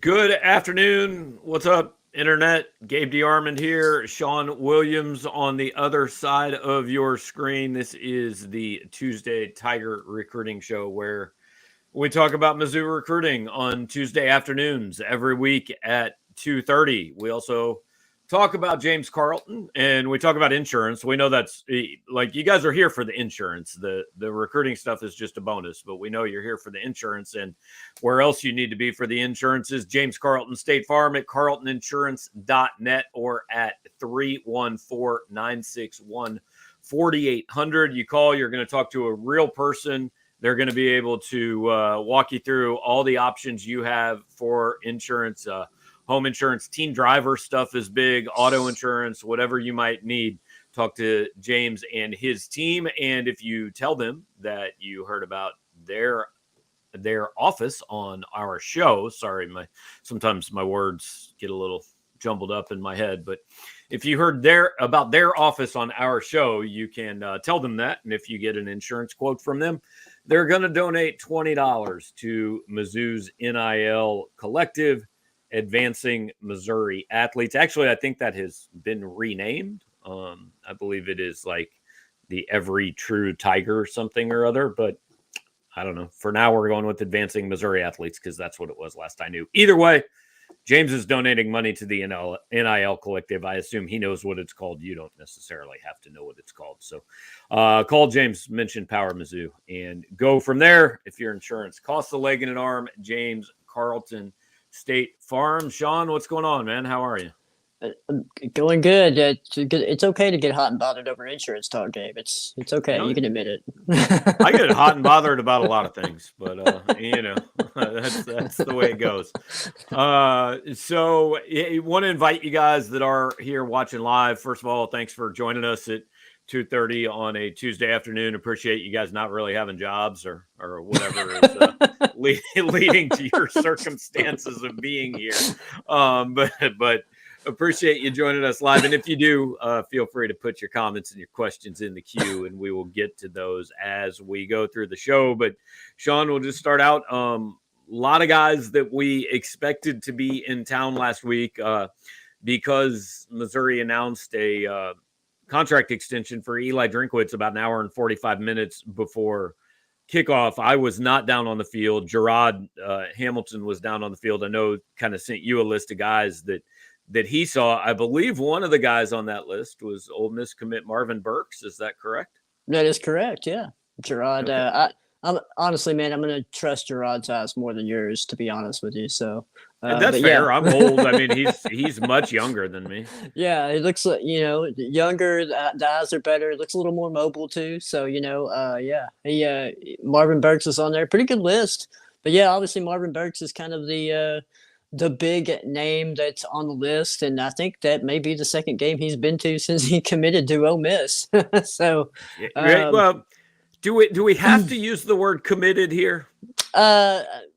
Good afternoon. What's up, Internet? Gabe DeArmond here. Sean Williams on the other side of your screen. This is the Tuesday Tiger Recruiting Show where we talk about Mizzou recruiting on Tuesday afternoons every week at 2:30. We also talk about James Carlton and we talk about insurance. We know that's like you guys are here for the insurance. The recruiting stuff is just a bonus, but we know you're here for the insurance. And where else you need to be for the insurance is James Carlton State Farm at carltoninsurance.net or at 314-961-4800. You call, you're going to talk to a real person. They're going to be able to walk you through all the options you have for insurance. Home insurance, teen driver stuff is big, auto insurance, whatever you might need. Talk to James and his team. And if you tell them that you heard about their office on our show, sorry, sometimes my words get a little jumbled up in my head, but if you heard about their office on our show, you can tell them that. And if you get an insurance quote from them, they're going to donate $20 to Mizzou's NIL collective, Advancing Missouri Athletes. Actually, I think that has been renamed. I believe it is like the Every True Tiger or something or other, but I don't know. For now, we're going with Advancing Missouri Athletes because that's what it was last I knew. Either way, James is donating money to the NIL collective. I assume he knows what it's called. You don't necessarily have to know what it's called. So call James, mention Power Mizzou, and go from there. If your insurance costs a leg and an arm, James Carlton State Farm. Sean, what's going on, man? How are you? Going good. It's okay to get hot and bothered over insurance talk, Gabe. It's okay. You can admit it. I get hot and bothered about a lot of things, but that's the way it goes. So I want to invite you guys that are here watching live. First of all, thanks for joining us at 2:30 on a Tuesday afternoon. Appreciate you guys not really having jobs or whatever is leading to your circumstances of being here. But appreciate you joining us live. And if you do, feel free to put your comments and your questions in the queue, and we will get to those as we go through the show. But Sean, we'll just start out. A lot of guys that we expected to be in town last week because Missouri announced a contract extension for Eli Drinkwitz about an hour and 45 minutes before kickoff. I was not down on the field. Gerard Hamilton was down on the field. I know kind of sent you a list of guys that he saw. I believe one of the guys on that list was Ole Miss commit Marvin Burks. Is that correct? That is correct, yeah. Gerard, okay. I'm honestly, man, I'm going to trust Gerard's eyes more than yours, to be honest with you. So that's fair. Yeah. I'm old. I mean, he's much younger than me. Yeah, it looks like, younger. The eyes are better. It looks a little more mobile too. So, Marvin Burks is on there. Pretty good list. But yeah, obviously Marvin Burks is kind of the big name that's on the list, and I think that may be the second game he's been to since he committed to Ole Miss. So, well, do we have to use the word committed here?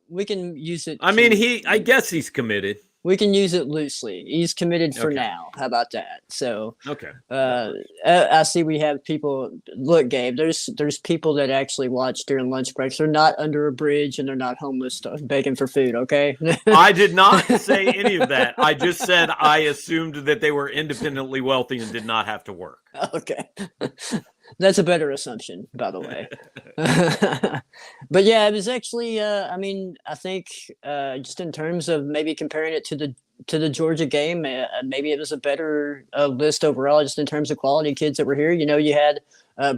We can use it. I mean, I guess he's committed. We can use it loosely. He's committed for now. How about that? So, okay. I see we have people. Look, Gabe, there's people that actually watch during lunch breaks. They're not under a bridge and they're not homeless begging for food. Okay. I did not say any of that. I just said I assumed that they were independently wealthy and did not have to work. Okay. That's a better assumption, by the way. But yeah, it was actually, I think just in terms of maybe comparing it to the Georgia game, maybe it was a better list overall, just in terms of quality kids that were here. You had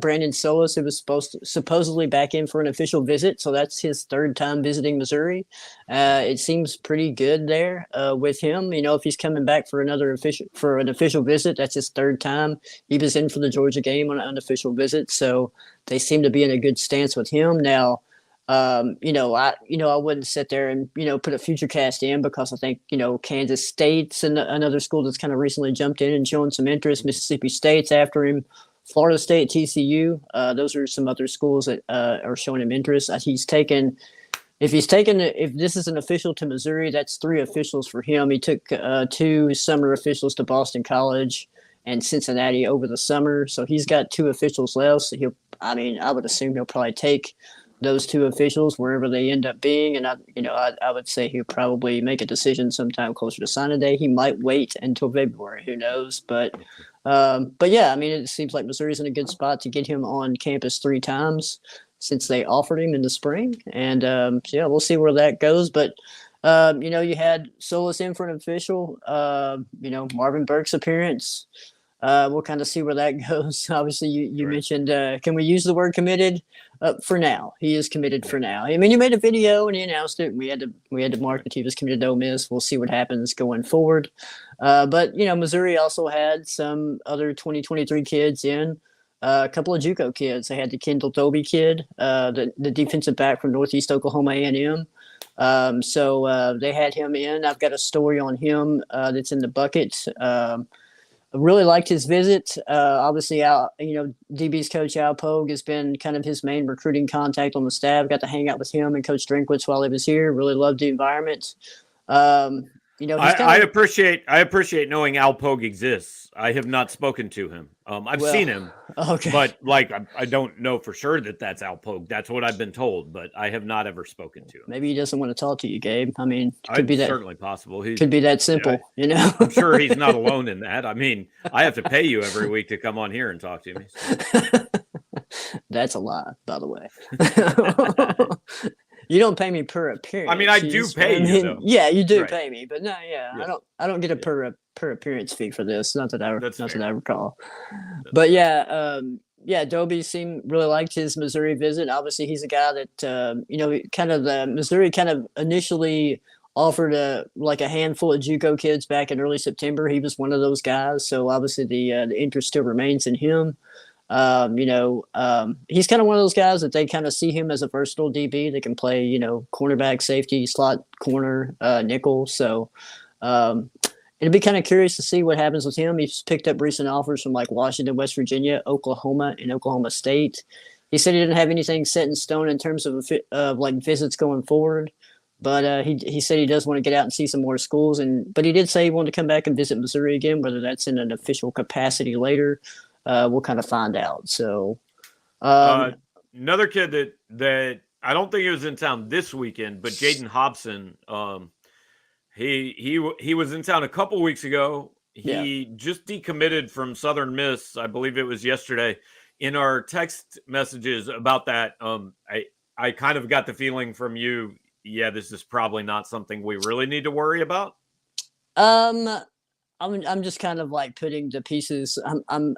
Brandon Solis, who was supposedly back in for an official visit. So that's his third time visiting Missouri. It seems pretty good there with him. If he's coming back for an official visit, that's his third time. He was in for the Georgia game on an unofficial visit. So they seem to be in a good stance with him. Now, I wouldn't sit there and, put a future cast in because I think, Kansas State's another school that's kind of recently jumped in and shown some interest. Mississippi State's after him. Florida State, TCU, those are some other schools that are showing him interest. If this is an official to Missouri, that's 3 officials for him. He took 2 summer officials to Boston College and Cincinnati over the summer. So he's got 2 officials left. So I would assume he'll probably take those two officials wherever they end up being, and I would say he'll probably make a decision sometime closer to signing day. He might wait until February, who knows? But yeah, I mean, it seems like Missouri's in a good spot to get him on campus 3 times since they offered him in the spring, and so yeah, we'll see where that goes. But you had Solis in for an official. Marvin Burke's appearance. We'll kind of see where that goes. Obviously, you Right. mentioned, can we use the word committed? For now, he is committed for now. I mean, he made a video and he announced it. We had to mark that he was committed to Ole Miss. We'll see what happens going forward. But Missouri also had some other 2023 kids in. A couple of JUCO kids. They had the Kendall Tobey kid, the defensive back from Northeast Oklahoma A&M. So they had him in. I've got a story on him that's in the bucket. I really liked his visit. Obviously, DB's coach Al Pogue has been kind of his main recruiting contact on the staff. Got to hang out with him and Coach Drinkwitz while he was here. Really loved the environment. I appreciate knowing Al Pogue exists. I have not spoken to him. I've seen him, okay, but I don't know for sure that that's Al Pogue. That's what I've been told, but I have not ever spoken to him. Maybe he doesn't want to talk to you, Gabe. I mean, could be that certainly possible. Could be that simple, I'm sure he's not alone in that. I mean, I have to pay you every week to come on here and talk to me. So. That's a lie, by the way. You don't pay me per appearance. I mean, I do pay you, though. Yeah, you do Right. pay me, but no, yeah. I don't get a per appearance fee for this. Not that I recall. But Dobie really liked his Missouri visit. Obviously, he's a guy that Missouri kind of initially offered a handful of JUCO kids back in early September. He was one of those guys, so obviously the interest still remains in him. He's kind of one of those guys that they kind of see him as a versatile DB. They can play, cornerback, safety, slot, corner, nickel. So it'd be kind of curious to see what happens with him. He's picked up recent offers from Washington, West Virginia, Oklahoma, and Oklahoma State. He said he didn't have anything set in stone in terms of visits going forward. But he said he does want to get out and see some more schools. But he did say he wanted to come back and visit Missouri again, whether that's in an official capacity later. We'll kind of find out. So another kid that I don't think he was in town this weekend, but Jaden Hobson, he was in town a couple weeks ago. He just decommitted from Southern Miss. I believe it was yesterday. In our text messages about that, I kind of got the feeling from you, this is probably not something we really need to worry about. I'm just kind of putting the pieces. I'm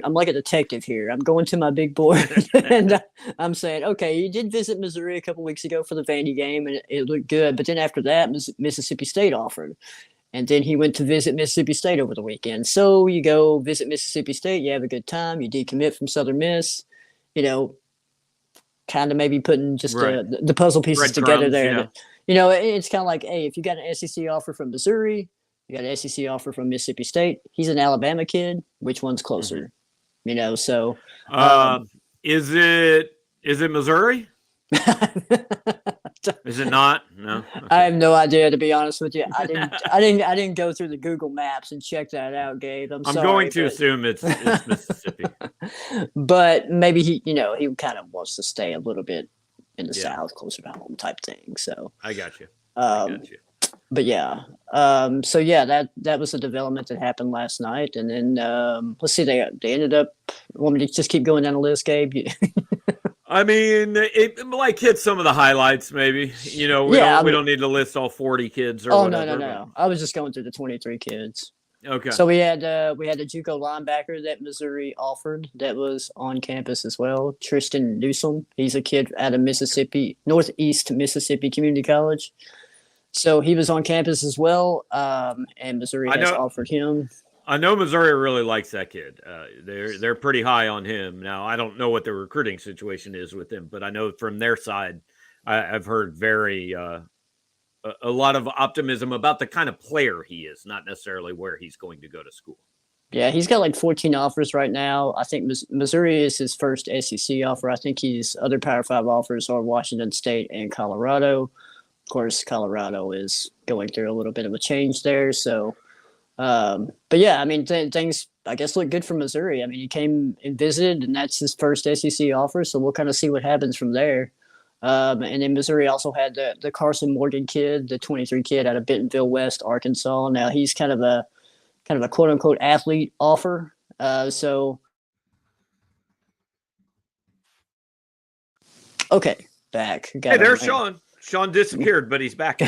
like a detective here. I'm going to my big board and I'm saying, okay, you did visit Missouri a couple weeks ago for the Vandy game and it looked good. But then after that, Mississippi State offered. And then he went to visit Mississippi State over the weekend. So you go visit Mississippi State, you have a good time, you decommit from Southern Miss, kind of maybe putting just the puzzle pieces together there. Yeah. It's kind of like, hey, if you got an SEC offer from Missouri, you got an SEC offer from Mississippi State. He's an Alabama kid. Which one's closer? Mm-hmm. So is it Missouri? Is it not? No. Okay. I have no idea, to be honest with you. I didn't go through the Google Maps and check that out, Gabe. I'm sorry, going to assume it's Mississippi. But maybe he kind of wants to stay a little bit in the South, closer to home type thing. So I got you. But so that was a development that happened last night, and then let's see, they ended up. Want me to just keep going down the list, Gabe? I mean, it hit some of the highlights, maybe. We don't need to list all 40 kids or whatever. No. I was just going through the 23 kids. Okay. So we had a JUCO linebacker that Missouri offered that was on campus as well. Tristan Newsome. He's a kid out of Northeast Mississippi Community College. So he was on campus as well, and Missouri has offered him. I know Missouri really likes that kid. They're pretty high on him. Now, I don't know what the recruiting situation is with him, but I know from their side, I've heard a lot of optimism about the kind of player he is, not necessarily where he's going to go to school. Yeah, he's got 14 offers right now. I think Missouri is his first SEC offer. I think his other Power 5 offers are Washington State and Colorado. Of course, Colorado is going through a little bit of a change there. So, but yeah, I mean, things, I guess, look good for Missouri. I mean, he came and visited, and that's his first SEC offer. So we'll kind of see what happens from there. And then Missouri also had the Carson Morgan kid, the 23 kid out of Bentonville West, Arkansas. Now he's kind of a quote unquote athlete offer. So okay, back. Hey, there's Sean. Sean disappeared, but he's back.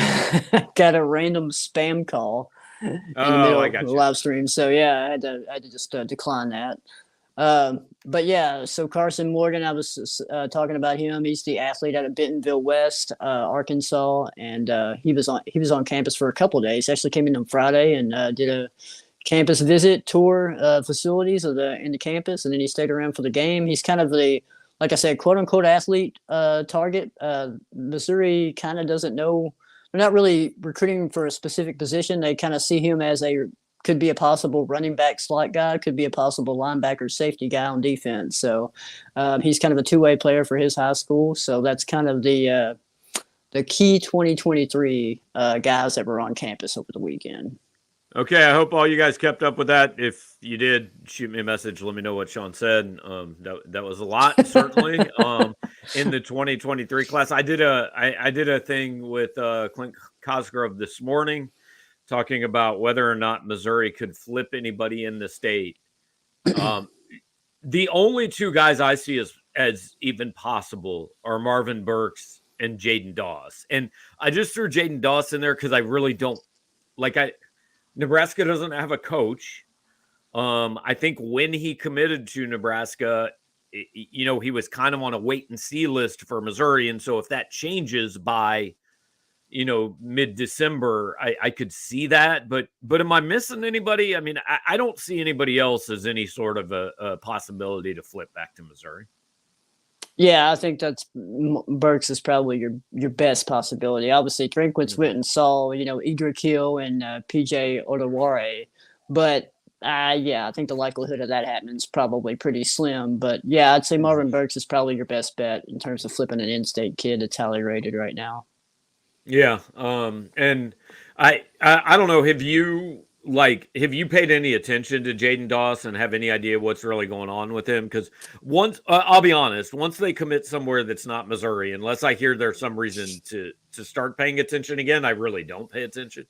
Got a random spam call in the middle of the live stream. So yeah, I had to just decline that. But yeah, so Carson Morgan, I was talking about him. He's the athlete out of Bentonville West, Arkansas, and he was on campus for a couple of days. Actually, came in on Friday and did a campus visit tour facilities in the campus, and then he stayed around for the game. He's kind of the, like I said, quote unquote athlete target. Missouri kind of doesn't know. They're not really recruiting for a specific position. They kind of see him as could be a possible running back slot guy, could be a possible linebacker safety guy on defense. So he's kind of a two-way player for his high school. So that's kind of the key 2023 guys that were on campus over the weekend. Okay, I hope all you guys kept up with that. If you did, shoot me a message. Let me know what Sean said. That was a lot, certainly. In the 2023 class, I did a thing with Clint Cosgrove this morning, talking about whether or not Missouri could flip anybody in the state. The only two guys I see as even possible are Marvin Burks and Jaden Doss. And I just threw Jaden Doss in there because I really don't Nebraska doesn't have a coach. I think when he committed to Nebraska, he was kind of on a wait and see list for Missouri. And so if that changes by, mid-December, I could see that. But am I missing anybody? I mean, I don't see anybody else as any sort of a possibility to flip back to Missouri. Yeah, I think Burks is probably your best possibility. Obviously, Drinkwitz went and saw, Idra Kill and PJ Odaware. But, I think the likelihood of that happening is probably pretty slim. But, yeah, I'd say Marvin Burks is probably your best bet in terms of flipping an in-state kid that's highly rated right now. Yeah, and I don't know, have you paid any attention to Jaden Doss and have any idea what's really going on with him? Because I'll be honest, once they commit somewhere that's not Missouri, unless I hear there's some reason to start paying attention again, I really don't pay attention.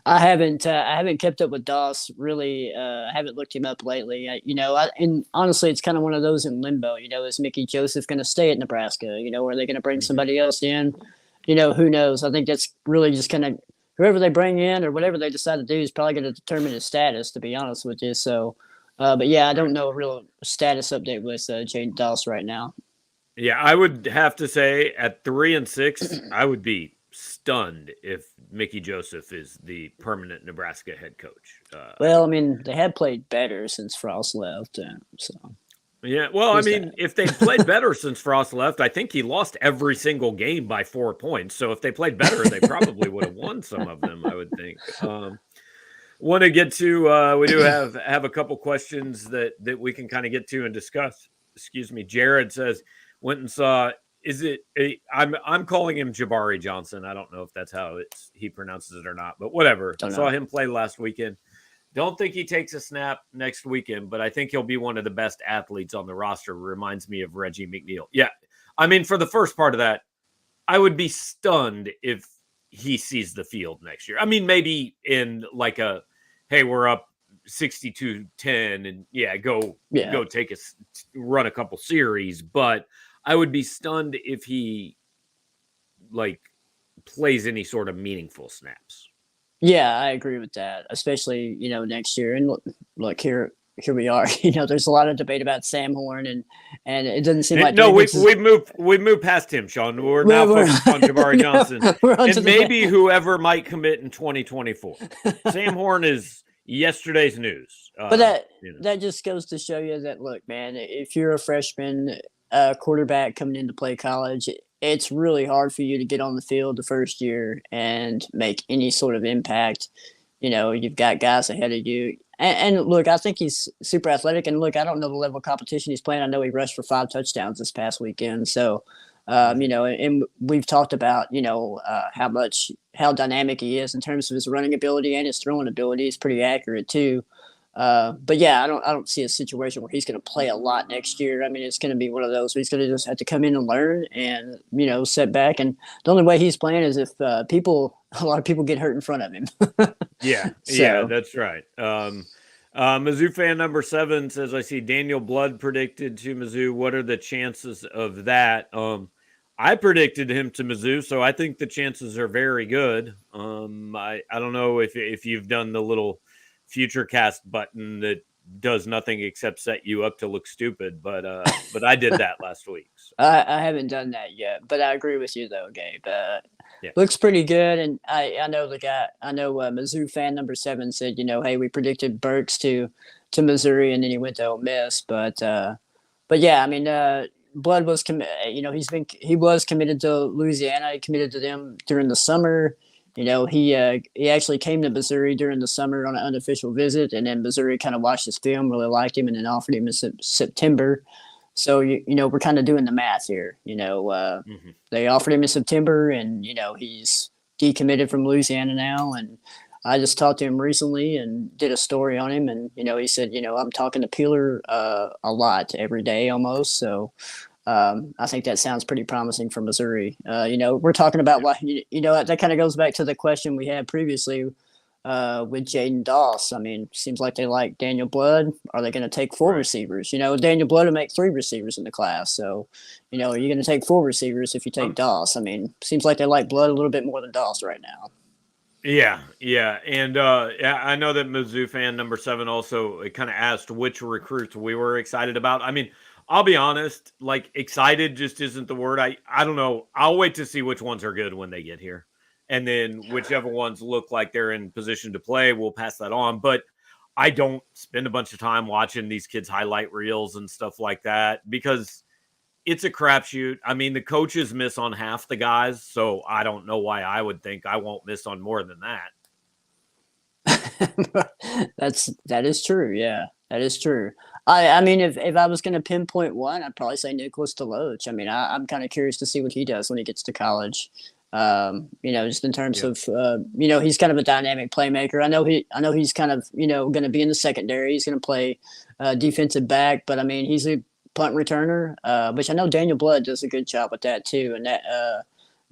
I haven't kept up with Doss really. I haven't looked him up lately. And honestly, it's kind of one of those in limbo. Is Mickey Joseph going to stay at Nebraska? Are they going to bring somebody else in? Who knows? I think that's really just kind of whoever they bring in or whatever they decide to do is probably going to determine his status, to be honest with you. So, but yeah, I don't know a real status update with Jaden Doss right now. Yeah, I would have to say at 3-6, I would be stunned if Mickey Joseph is the permanent Nebraska head coach. Well, I mean, they have played better since Frost left, so. Yeah, well, if they played better since Frost left, I think he lost every single game by 4 points. So if they played better, they probably would have won some of them, I would think. Want to get to, we do have a couple questions that we can kind of get to and discuss. Excuse me. Jared says, went and saw, I'm calling him Jabari Johnson. I don't know if that's how he pronounces it or not, but whatever. Saw him play last weekend. Don't think he takes a snap next weekend, but I think he'll be one of the best athletes on the roster. Reminds me of Reggie McNeil. Yeah. I mean, for the first part of that, I would be stunned if he sees the field next year. I mean, maybe in like hey, we're up 62-10 and go run a couple series. But I would be stunned if he plays any sort of meaningful snaps. Yeah, I agree with that, especially, next year. And look, here we are. There's a lot of debate about Sam Horn, and it doesn't seem like we've moved past him, Sean. We're now focused on Jabari Johnson and maybe whoever might commit in 2024. Sam Horn is yesterday's news. But that just goes to show you that, look, man, if you're a freshman quarterback coming in to play college, it's really hard for you to get on the field the first year and make any sort of impact. You've got guys ahead of you. And look, I think he's super athletic. And look, I don't know the level of competition he's playing. I know he rushed for 5 touchdowns this past weekend. So, and we've talked about, how dynamic he is in terms of his running ability and his throwing ability. He's pretty accurate too. But yeah, I don't see a situation where he's going to play a lot next year. I mean, it's going to be one of those where he's going to just have to come in and learn and, sit back. And the only way he's playing is if a lot of people get hurt in front of him. Yeah, So that's right. Mizzou fan number 7 says, I see Daniel Blood predicted to Mizzou. What are the chances of that? I predicted him to Mizzou, so I think the chances are very good. I don't know if you've done the little future cast button that does nothing except set you up to look stupid, but I did that last week. So. I haven't done that yet, but I agree with you though, Gabe. Yeah. Looks pretty good, and I know the guy. I know Mizzou fan number 7 said, hey, we predicted Burks to Missouri, and then he went to Ole Miss. But yeah, I mean, Blood was he was committed to Louisiana. He committed to them during the summer. He actually came to Missouri during the summer on an unofficial visit, and then Missouri kind of watched his film, really liked him, and then offered him in September. So we're kind of doing the math here. They offered him in September, and he's decommitted from Louisiana now. And I just talked to him recently and did a story on him, and he said, I'm talking to Peeler a lot every day almost. So I think that sounds pretty promising for Missouri. We're talking about why that kind of goes back to the question we had previously with Jaden Doss. I mean, seems like they like Daniel Blood. Are they going to take 4 receivers? Daniel Blood will make 3 receivers in the class. So, are you going to take 4 receivers if you take Doss? I mean, seems like they like Blood a little bit more than Doss right now. Yeah. And I know that Mizzou fan number 7 also kind of asked which recruits we were excited about. I mean, I'll be honest, like excited just isn't the word. I don't know. I'll wait to see which ones are good when they get here. And then whichever ones look like they're in position to play, we'll pass that on. But I don't spend a bunch of time watching these kids' highlight reels and stuff like that because it's a crapshoot. I mean, the coaches miss on half the guys, so I don't know why I would think I won't miss on more than that. That is true. Yeah, that is true. I mean, if I was going to pinpoint one, I'd probably say Nicholas DeLoach. I mean, I'm kind of curious to see what he does when he gets to college. Just in terms of, he's kind of a dynamic playmaker. I know he's kind of, going to be in the secondary. He's going to play defensive back, but I mean, he's a punt returner, which I know Daniel Blood does a good job with that too. And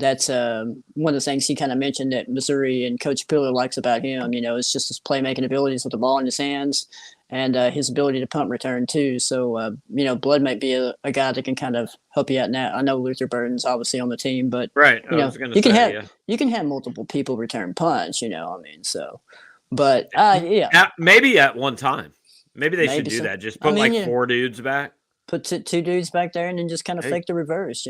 that's one of the things he kind of mentioned that Missouri and Coach Pillar likes about him. It's just his playmaking abilities with the ball in his hands and his ability to punt return too. So, Blood might be a guy that can kind of help you out now. I know Luther Burton's obviously on the team, but right. You can have multiple people return punts, so, but yeah. Maybe at one time, maybe they should do that. Just put 4 dudes back. Put 2 dudes back there and then just kind of fake the reverse,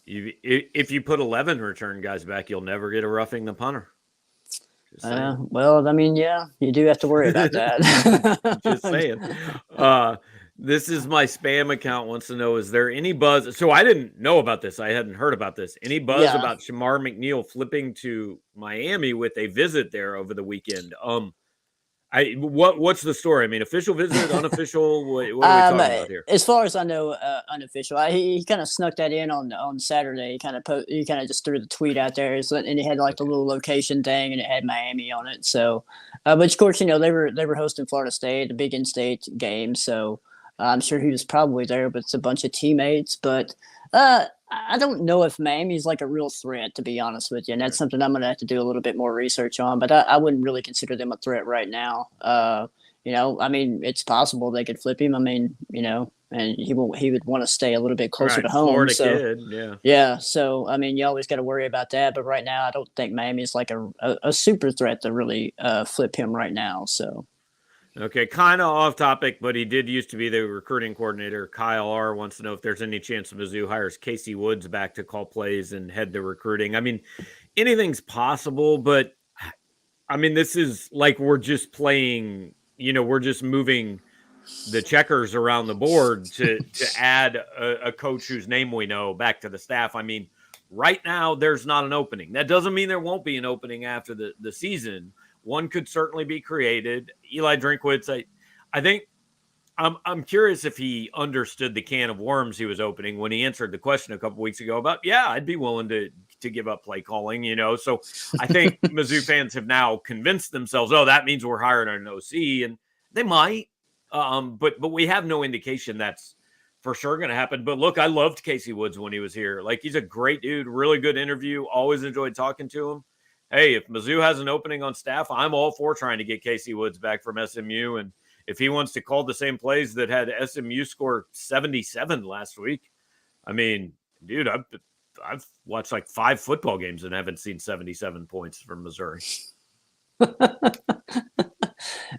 If you put 11 return guys back, you'll never get a roughing the punter. Well, I mean, yeah, you do have to worry about that. Just saying. This is my spam account wants to know, is there any buzz? So I didn't know about this. I hadn't heard about this. Any buzz about Shamar McNeil flipping to Miami with a visit there over the weekend? What's the story? I mean, official visit, unofficial? What are we talking about here? As far as I know, unofficial. He kind of snuck that in on Saturday. He kind of just threw the tweet out there, and it had like the little location thing, and it had Miami on it. So, but of course, they were hosting Florida State, a big in-state game. So I'm sure he was probably there with a bunch of teammates. But I don't know if Miami's like a real threat, to be honest with you. And that's something I'm going to have to do a little bit more research on. But I wouldn't really consider them a threat right now. I mean, it's possible they could flip him. I mean, and he would want to stay a little bit closer to home. Florida so, kid, yeah. So, I mean, you always got to worry about that. But right now, I don't think Miami's like a super threat to really flip him right now. So. Okay, kind of off topic, but he did used to be the recruiting coordinator. Kyle R. wants to know if there's any chance Mizzou hires Casey Woods back to call plays and head the recruiting. I mean, anything's possible, but I mean, this is like we're just playing, we're just moving the checkers around the board to add a coach whose name we know back to the staff. I mean, right now, there's not an opening. That doesn't mean there won't be an opening after the season. One could certainly be created. Eli Drinkwitz, I think I'm curious if he understood the can of worms he was opening when he answered the question a couple weeks ago about, I'd be willing to give up play calling, So I think Mizzou fans have now convinced themselves, that means we're hiring an OC. And They might, but we have no indication that's for sure going to happen. But look, I loved Casey Woods when he was here. Like, he's a great dude, really good interview. Always enjoyed talking to him. Hey, if Mizzou has an opening on staff, I'm all for trying to get Casey Woods back from SMU. And if he wants to call the same plays that had SMU score 77 last week, I mean, dude, I've watched like 5 football games and haven't seen 77 points from Missouri.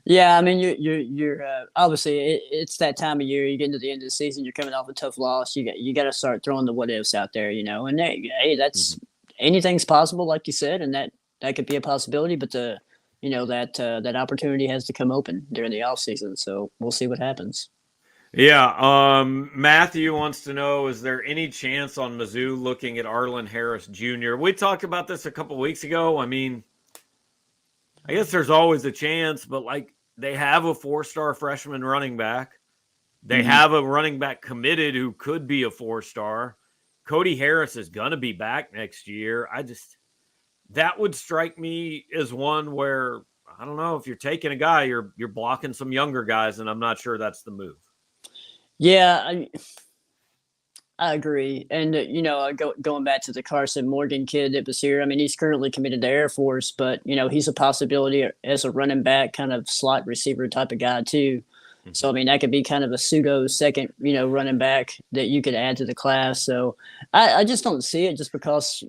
Yeah, I mean, you're obviously it's that time of year. You get into the end of the season, you're coming off a tough loss. You got to start throwing the what ifs out there, And hey, that's anything's possible, like you said, and that could be a possibility. But that opportunity has to come open during the off season. So we'll see what happens. Yeah. Matthew wants to know, is there any chance on Mizzou looking at Arlen Harris Jr.? We talked about this a couple weeks ago. I mean, I guess there's always a chance, but like, they have a 4-star freshman running back. They have a running back committed who could be a 4-star. Cody Harris is going to be back next year. That would strike me as one where, I don't know, if you're taking a guy, you're blocking some younger guys, and I'm not sure that's the move. Yeah, I agree. And, going back to the Carson Morgan kid that was here, I mean, he's currently committed to Air Force, but, he's a possibility as a running back, kind of slot receiver type of guy, too. So, I mean, that could be kind of a pseudo second, running back that you could add to the class. So I just don't see it just because,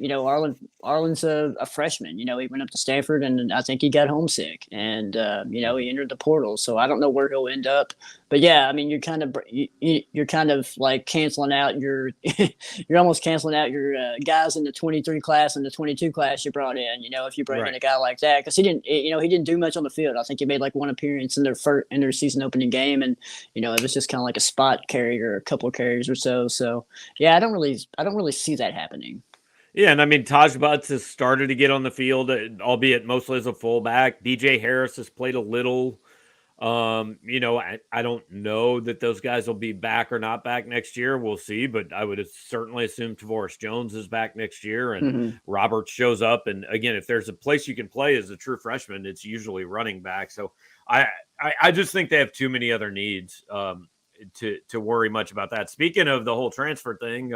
Arlen's a freshman. He went up to Stanford and I think he got homesick and, he entered the portal. So I don't know where he'll end up. But, yeah, I mean, you're kind of like canceling out you're almost canceling out your guys in the 23 class and the 22 class you brought in, if you bring in a guy like that. Because he didn't do much on the field. I think he made like one appearance in their season opening game. And, it was just kind of like a spot carrier, a couple of carries or so. So, yeah, I don't really see that happening. Yeah, and I mean, Taj Butts has started to get on the field, albeit mostly as a fullback. DJ Harris has played a little. I don't know that those guys will be back or not back next year. We'll see, but I would certainly assume Tavoris Jones is back next year and Roberts shows up. And again, if there's a place you can play as a true freshman, it's usually running back. So I just think they have too many other needs to worry much about that. Speaking of the whole transfer thing,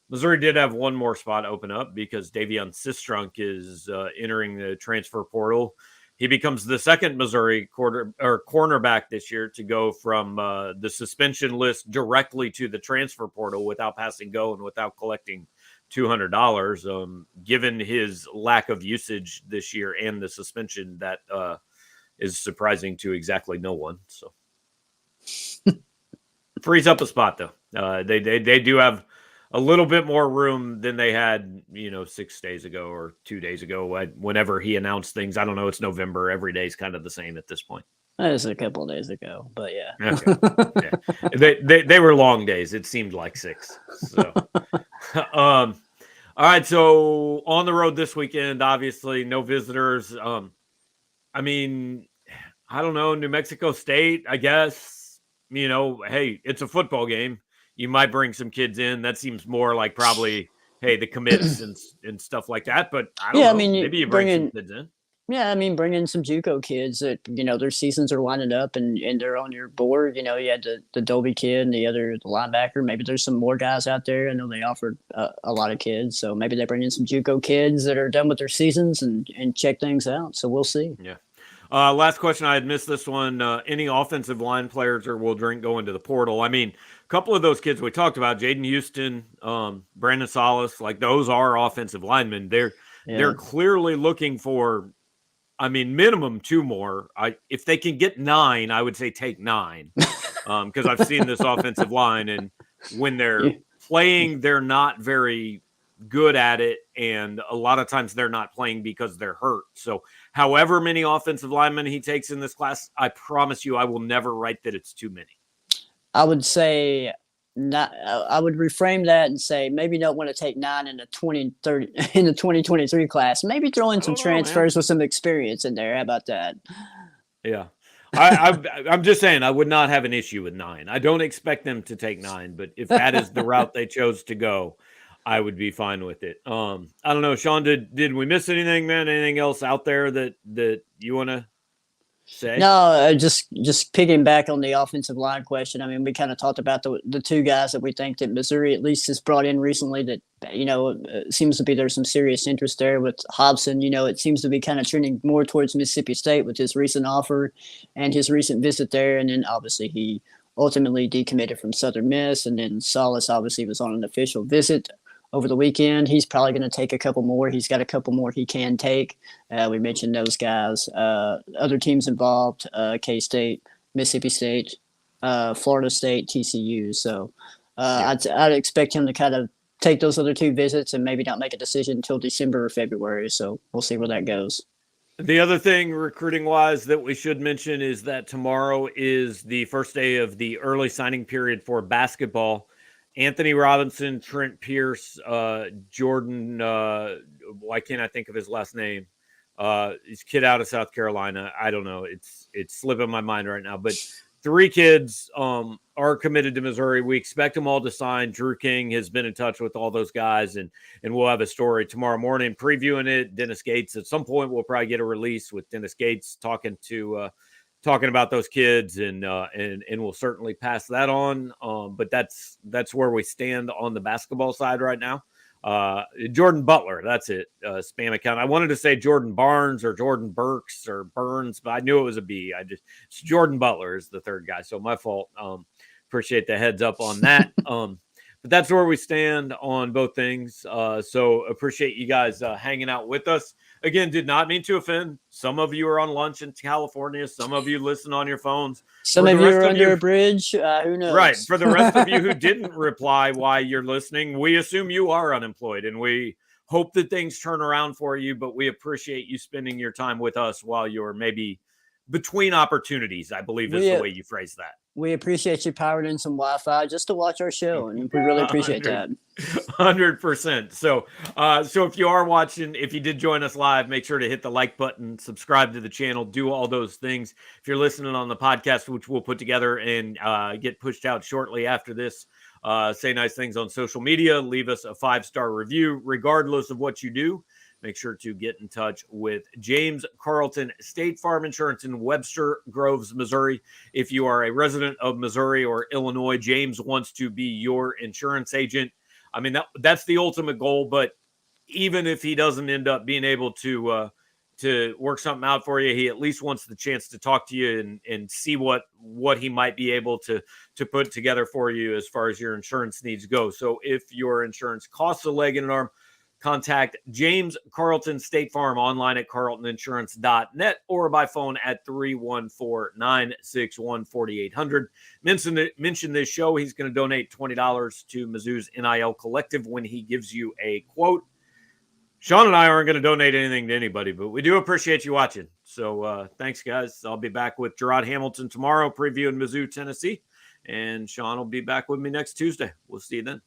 Missouri did have one more spot open up because Davion Sistrunk is entering the transfer portal. He becomes the second Missouri cornerback this year to go from the suspension list directly to the transfer portal without passing go and without collecting $200. Given his lack of usage this year and the suspension, that is surprising to exactly no one. So frees up a spot though. They do have a little bit more room than they had, 6 days ago or 2 days ago. Whenever he announced things, I don't know. It's November. Every day is kind of the same at this point. That was a couple of days ago, but yeah. Okay. Yeah. They were long days. It seemed like 6. So, all right. So on the road this weekend, obviously no visitors. I mean, I don't know. New Mexico State, I guess, hey, it's a football game. You might bring some kids in. That seems more like probably, hey, the commits and stuff like that. But I don't know. I mean, maybe you bring some kids in. Yeah, I mean, bring in some JUCO kids that, their seasons are lining up and they're on your board. You had the Dolby kid and the linebacker. Maybe there's some more guys out there. I know they offered a lot of kids. So maybe they bring in some JUCO kids that are done with their seasons and check things out. So we'll see. Yeah. Last question. I had missed this one. Any offensive line players or will drink go into the portal? I mean, a couple of those kids we talked about, Jaden Houston, Brandon Salas, like those are offensive linemen. They're clearly looking for, I mean, minimum 2 more. If they can get 9, I would say take 9 because I've seen this offensive line, and when they're playing, they're not very good at it, and a lot of times they're not playing because they're hurt. So however many offensive linemen he takes in this class, I promise you I will never write that it's too many. I would say not. I would reframe that and say maybe don't want to take 9 in the 2023 class. Maybe throw in some transfers with some experience in there. How about that? Yeah. I'm just saying I would not have an issue with 9. I don't expect them to take 9, but if that is the route they chose to go, I would be fine with it. I don't know, Sean, did we miss anything, man? Anything else out there that you want to say? No, just picking back on the offensive line question. I mean, we kind of talked about the two guys that we think that Missouri at least has brought in recently that, seems to be there's some serious interest there with Hobson. It seems to be kind of trending more towards Mississippi State with his recent offer and his recent visit there. And then obviously he ultimately decommitted from Southern Miss. And then Salas obviously was on an official visit over the weekend. He's probably going to take a couple more. He's got a couple more he can take. We mentioned those guys. Other teams involved, K-State, Mississippi State, Florida State, TCU. So I'd expect him to kind of take those other two visits and maybe not make a decision until December or February. So we'll see where that goes. The other thing recruiting-wise that we should mention is that tomorrow is the first day of the early signing period for basketball. Anthony Robinson, Trent Pierce, Jordan, why can't I think of his last name? He's a kid out of South Carolina. I don't know. It's slipping my mind right now. But 3 kids are committed to Missouri. We expect them all to sign. Drew King has been in touch with all those guys, and we'll have a story tomorrow morning previewing it. Dennis Gates, at some point, we'll probably get a release with Dennis Gates talking about those kids, and we'll certainly pass that on. But that's where we stand on the basketball side right now. Jordan Butler, that's it. Spam account. I wanted to say Jordan Barnes or Jordan Burks or Burns, but I knew it was a B. It's Jordan Butler is the third guy, so my fault. Appreciate the heads up on that. But that's where we stand on both things. So appreciate you guys hanging out with us. Again, did not mean to offend. Some of you are on lunch in California. Some of you listen on your phones. Some of you are under a bridge. Who knows? Right. For the rest of you who didn't reply why you're listening, we assume you are unemployed, and we hope that things turn around for you, but we appreciate you spending your time with us while you're maybe between opportunities, I believe is the way you phrase that. We appreciate you powering in some Wi-Fi just to watch our show, and we really appreciate that. 100%. So if you are watching, if you did join us live, make sure to hit the like button, subscribe to the channel, do all those things. If you're listening on the podcast, which we'll put together and get pushed out shortly after this, say nice things on social media, leave us a 5-star review, regardless of what you do. Make sure to get in touch with James Carlton State Farm Insurance in Webster Groves, Missouri. If you are a resident of Missouri or Illinois, James wants to be your insurance agent. I mean, that's the ultimate goal, but even if he doesn't end up being able to work something out for you, he at least wants the chance to talk to you and see what he might be able to put together for you as far as your insurance needs go. So if your insurance costs a leg and an arm, contact James Carlton State Farm online at carltoninsurance.net or by phone at 314-961-4800. Mention this show. He's going to donate $20 to Mizzou's NIL Collective when he gives you a quote. Sean and I aren't going to donate anything to anybody, but we do appreciate you watching. So thanks, guys. I'll be back with Gerard Hamilton tomorrow, previewing Mizzou, Tennessee. And Sean will be back with me next Tuesday. We'll see you then.